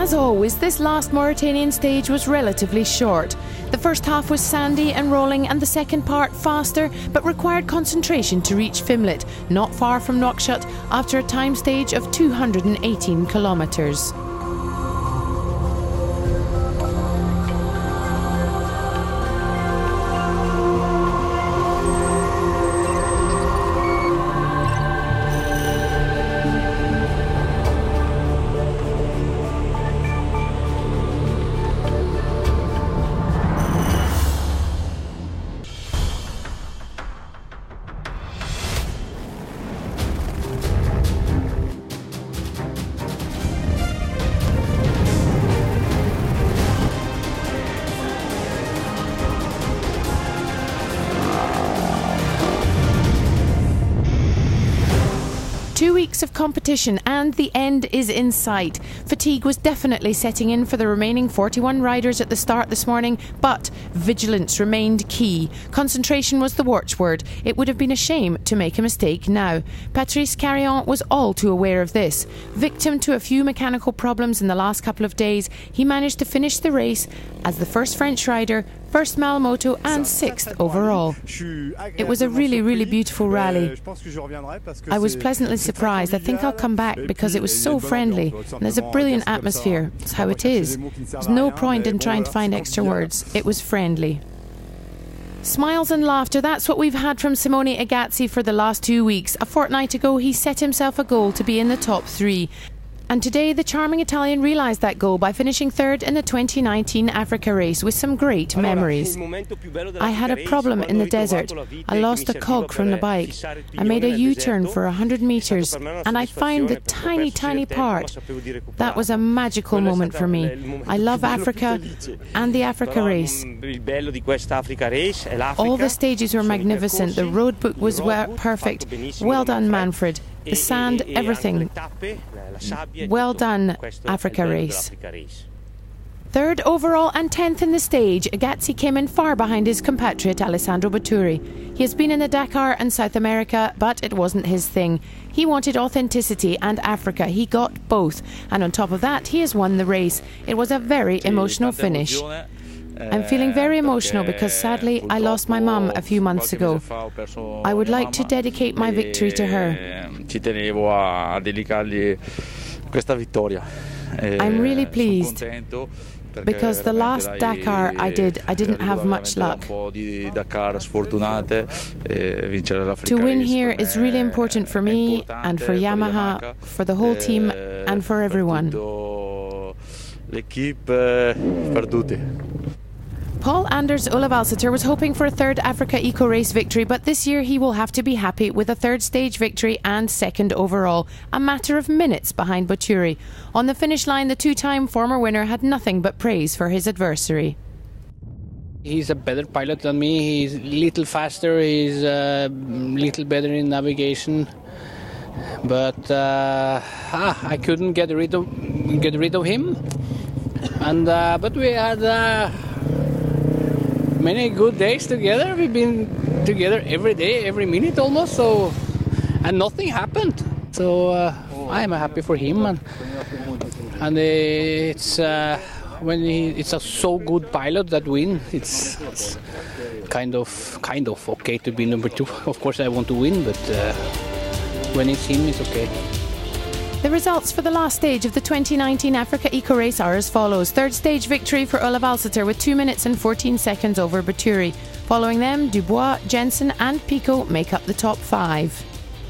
As always, this last Mauritanian stage was relatively short. The first half was sandy and rolling and the second part faster, but required concentration to reach Fimlet, not far from Nouakchott, after a time stage of 218 kilometres. Of competition and the end is in sight. Fatigue was definitely setting in for the remaining 41 riders at the start this morning, but vigilance remained key. Concentration was the watchword. It would have been a shame to make a mistake now. Patrice Carillon was all too aware of this. Victim to a few mechanical problems in the last couple of days, he managed to finish the race as the first French rider, first male moto and sixth overall. It was a really beautiful rally. I was pleasantly surprised. I think I'll come back because it was so friendly and there's a brilliant atmosphere. It's how it is. There's no point in trying to find extra words. It was friendly. Smiles and laughter, that's what we've had from Simone Agazzi for the last 2 weeks. A fortnight ago he set himself a goal to be in the top 3. And today the charming Italian realised that goal by finishing third in the 2019 Africa race with some great memories. I had a problem in the desert. I lost a cog from the bike. I made a U-turn for 100 metres and I found the tiny part. That was a magical moment for me. I love Africa and the Africa race. All the stages were magnificent. The road book was perfect. Well done, Manfred. The sand, everything. Well done, Africa race. Third overall and 10th in the stage, Agazzi came in far behind his compatriot Alessandro Batturi. He has been in the Dakar and South America, but it wasn't his thing. He wanted authenticity and Africa. He got both. And on top of that, he has won the race. It was a very emotional finish. I'm feeling very emotional because sadly I lost my mum a few months ago. I would like to dedicate my victory to her. I'm really pleased because the last Dakar I didn't have much luck. To win here is really important for me and for Yamaha, for the whole team and for everyone. Paul Anders Olavalsiter was hoping for a third AfricaEcoRace victory, but this year he will have to be happy with a third stage victory and second overall, a matter of minutes behind Batturi. On the finish line, the two-time former winner had nothing but praise for his adversary. He's a better pilot than me. He's a little faster. He's a little better in navigation. But I couldn't get rid of him. And but we had many good days together. We've been together every day, every minute almost. So, and nothing happened. So I'm happy for him. And it's when it's a so good pilot that win. It's kind of okay to be number 2. Of course, I want to win, but when it's him, it's okay. The results for the last stage of the 2019 AfricaEcoRace are as follows. Third stage victory for Olavalsiter with 2 minutes and 14 seconds over Batturi. Following them, Dubois, Jensen and Pico make up the top 5.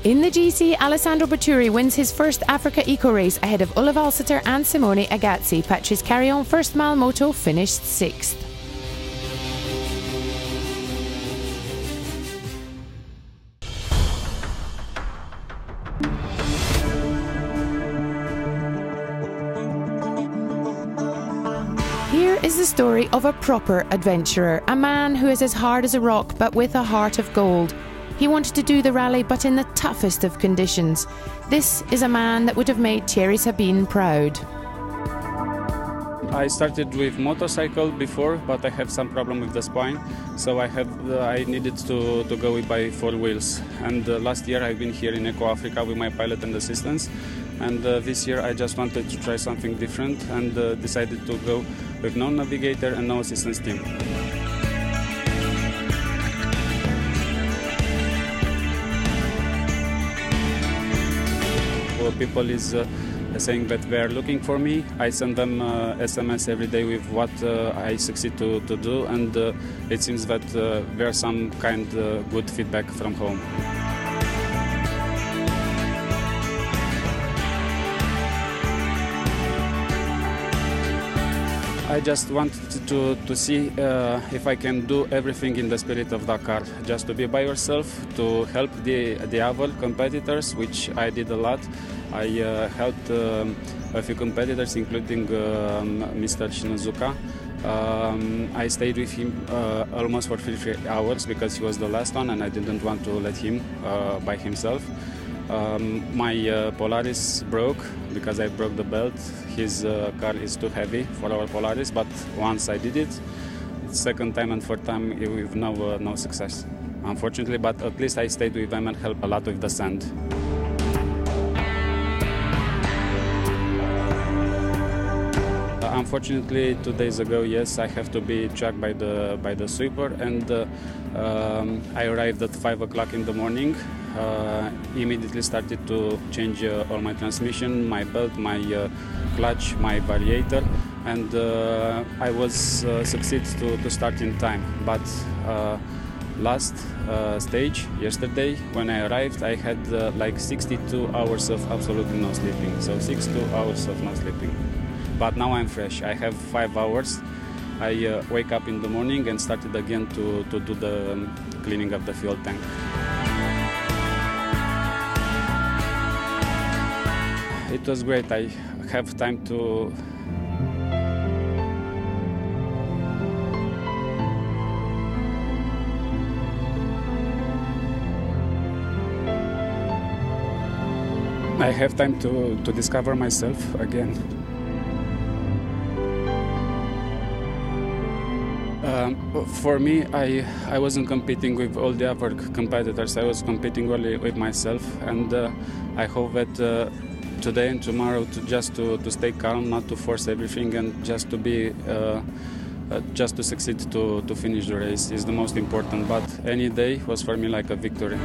In the GC, Alessandro Batturi wins his first AfricaEcoRace ahead of Olavalsiter and Simone Agazzi. Patrice Carillon, first mile moto, finished 6th. Here is the story of a proper adventurer, a man who is as hard as a rock but with a heart of gold. He wanted to do the rally but in the toughest of conditions. This is a man that would have made Thierry Sabine proud. I started with motorcycle before, but I have some problem with the spine, so I needed to go by 4 wheels. And last year I've been here in Eco Africa with my pilot and assistants, And this year I just wanted to try something different and decided to go with no navigator and no assistance team. People is saying that they are looking for me. I send them SMS every day with what I succeed to do, and it seems that there's some kind good feedback from home. I just wanted to see if I can do everything in the spirit of Dakar, just to be by yourself, to help the other competitors, which I did a lot. I helped a few competitors, including Mr. Shinozuka. I stayed with him almost for 3 hours because he was the last one and I didn't want to let him by himself. My Polaris broke because I broke the belt. His car is too heavy for our Polaris, but once I did it, second time and third time with no success, unfortunately, but at least I stayed with them and helped a lot with the sand. Unfortunately, 2 days ago, yes, I have to be tracked by the sweeper, and I arrived at 5 o'clock in the morning. Immediately started to change all my transmission, my belt, my clutch, my variator, and I was succeed to start in time. But last stage, yesterday, when I arrived, I had like 62 hours of absolutely no sleeping. So 62 hours of no sleeping. But now I'm fresh. I have 5 hours. I wake up in the morning and started again to do the cleaning of the fuel tank. It was great. I have time to discover myself again. For me, I wasn't competing with all the other competitors. I was competing only with myself, and I hope that today and tomorrow to stay calm, not to force everything, and just to succeed to finish the race is the most important. But any day was for me like a victory.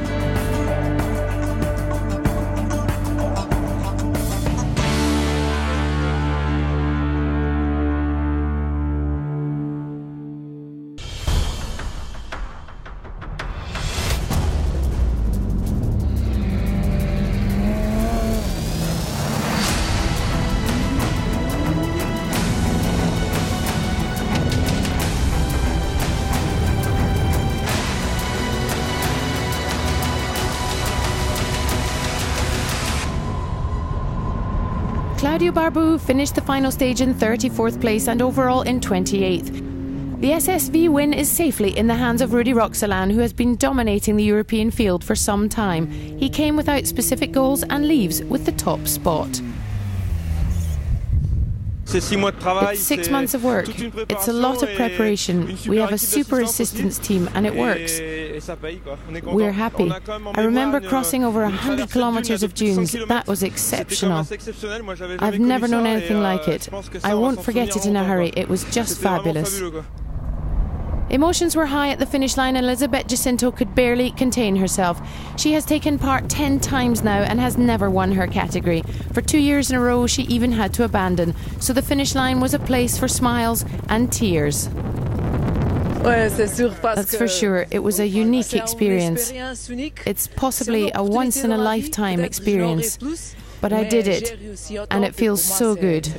Claudio Barbu finished the final stage in 34th place and overall in 28th. The SSV win is safely in the hands of Rudy Roxelin, who has been dominating the European field for some time. He came without specific goals and leaves with the top spot. It's 6 months of work. It's a lot of preparation. We have a super assistance team and it works. We're happy. I remember crossing over 100 kilometers of dunes. That was exceptional. I've never known anything like it. I won't forget it in a hurry. It was just fabulous. Emotions were high at the finish line and Elizabeth Jacinto could barely contain herself. She has taken part 10 times now and has never won her category. For 2 years in a row she even had to abandon. So the finish line was a place for smiles and tears. That's for sure. It was a unique experience. It's possibly a once-in-a-lifetime experience. But I did it, and it feels so good.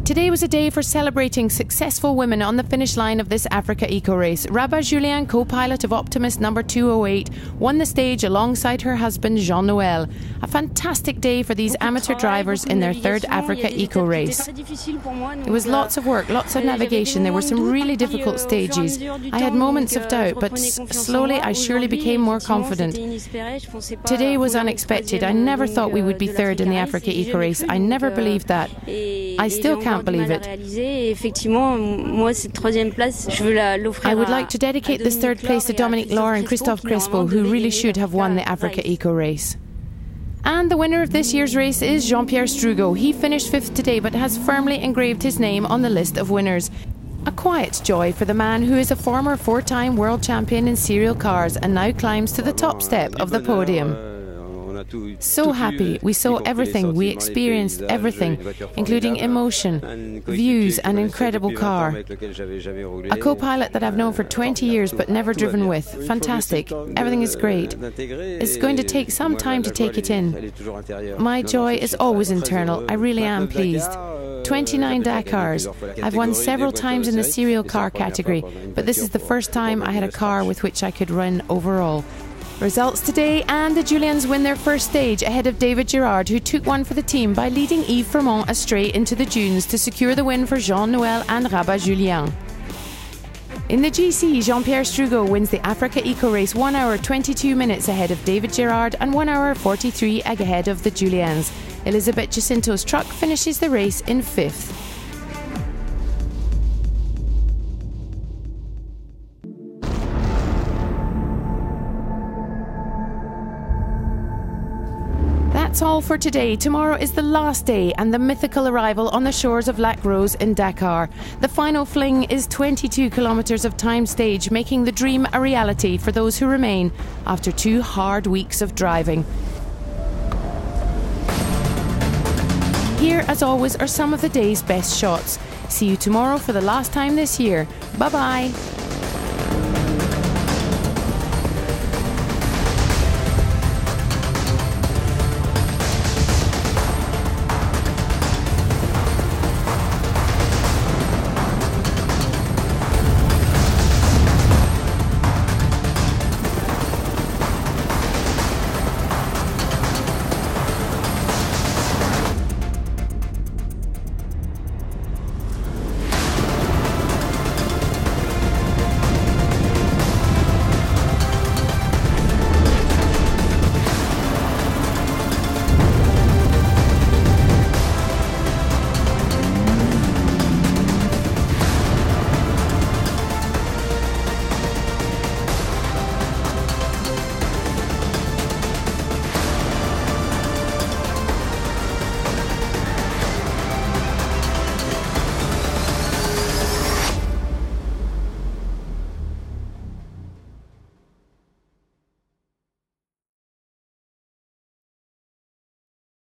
Today was a day for celebrating successful women on the finish line of this Africa Eco Race. Rabat Julien, co-pilot of Optimist number 208, won the stage alongside her husband Jean-Noël. A fantastic day for these amateur drivers in their third Africa Eco Race. It was lots of work, lots of navigation. There were some really difficult stages. I had moments of doubt, but slowly I surely became more confident. Today was unexpected. I never thought we would be third in the Africa Eco Race. I never believed that. I still can't believe it. I would like to dedicate this third place to Dominique Laure and Christophe Crespo, who really should have won the Africa Eco Race. And the winner of this year's race is Jean-Pierre Strugo. He finished 5th today but has firmly engraved his name on the list of winners. A quiet joy for the man who is a former 4-time world champion in serial cars and now climbs to the top step of the podium. So happy, we saw everything, we experienced everything, including emotion, views, an incredible car. A co-pilot that I've known for 20 years but never driven with. Fantastic, everything is great. It's going to take some time to take it in. My joy is always internal, I really am pleased. 29 Dakars. I've won several times in the serial car category, but this is the first time I had a car with which I could run overall. Results today, and the Julians win their first stage ahead of David Gerard, who took one for the team by leading Yves Fremont astray into the dunes to secure the win for Jean-Noël and Rabat Julien. In the GC, Jean-Pierre Strugo wins the AfricaEcoRace 1 hour 22 minutes ahead of David Gerard and 1 hour 43 ahead of the Julians. Elizabeth Jacinto's truck finishes the race in 5th. That's all for today. Tomorrow is the last day and the mythical arrival on the shores of Lac Rose in Dakar. The final fling is 22 kilometres of time stage, making the dream a reality for those who remain after 2 hard weeks of driving. Here, as always, are some of the day's best shots. See you tomorrow for the last time this year. Bye-bye.